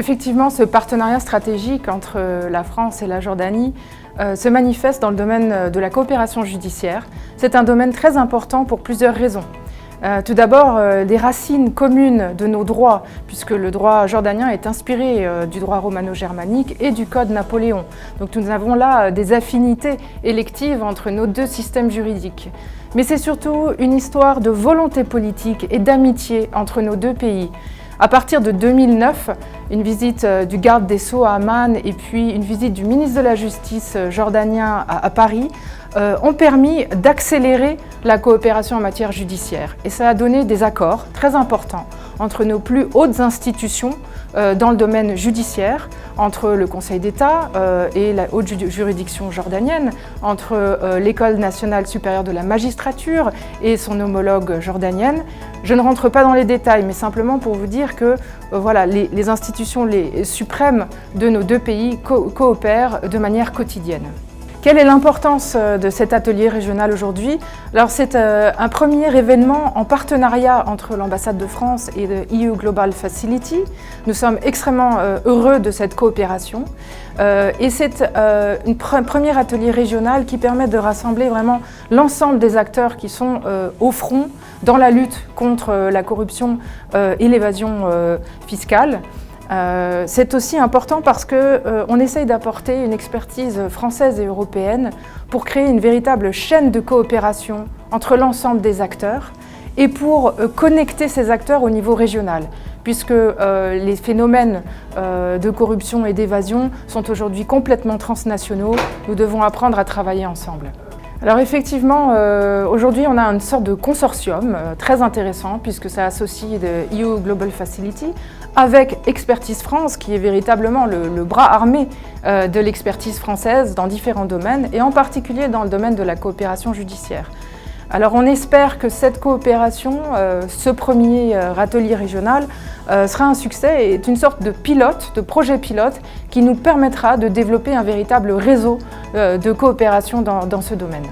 Effectivement, ce partenariat stratégique entre la France et la Jordanie se manifeste dans le domaine de la coopération judiciaire. C'est un domaine très important pour plusieurs raisons. Tout d'abord, les racines communes de nos droits, puisque le droit jordanien est inspiré du droit romano-germanique et du Code Napoléon. Donc nous avons là des affinités électives entre nos deux systèmes juridiques. Mais c'est surtout une histoire de volonté politique et d'amitié entre nos deux pays. À partir de 2009, une visite du garde des Sceaux à Amman et puis une visite du ministre de la Justice jordanien à Paris ont permis d'accélérer la coopération en matière judiciaire. Et ça a donné des accords très importants entre nos plus hautes institutions dans le domaine judiciaire, entre le Conseil d'État et la haute juridiction jordanienne, entre l'École nationale supérieure de la magistrature et son homologue jordanienne. Je ne rentre pas dans les détails, mais simplement pour vous dire que voilà, les institutions suprêmes de nos deux pays coopèrent de manière quotidienne. Quelle est l'importance de cet atelier régional aujourd'hui? Alors c'est un premier événement en partenariat entre l'ambassade de France et le EU Global Facility. Nous sommes extrêmement heureux de cette coopération et c'est un premier atelier régional qui permet de rassembler vraiment l'ensemble des acteurs qui sont au front dans la lutte contre la corruption et l'évasion fiscale. C'est aussi important parce qu'on essaye d'apporter une expertise française et européenne pour créer une véritable chaîne de coopération entre l'ensemble des acteurs et pour connecter ces acteurs au niveau régional, puisque les phénomènes de corruption et d'évasion sont aujourd'hui complètement transnationaux. Nous devons apprendre à travailler ensemble. Alors effectivement, aujourd'hui on a une sorte de consortium très intéressant puisque ça associe le EU Global Facility avec Expertise France qui est véritablement le bras armé de l'expertise française dans différents domaines et en particulier dans le domaine de la coopération judiciaire. Alors on espère que cette coopération, ce premier atelier régional, sera un succès et est une sorte de pilote, de projet pilote qui nous permettra de développer un véritable réseau de coopération dans ce domaine.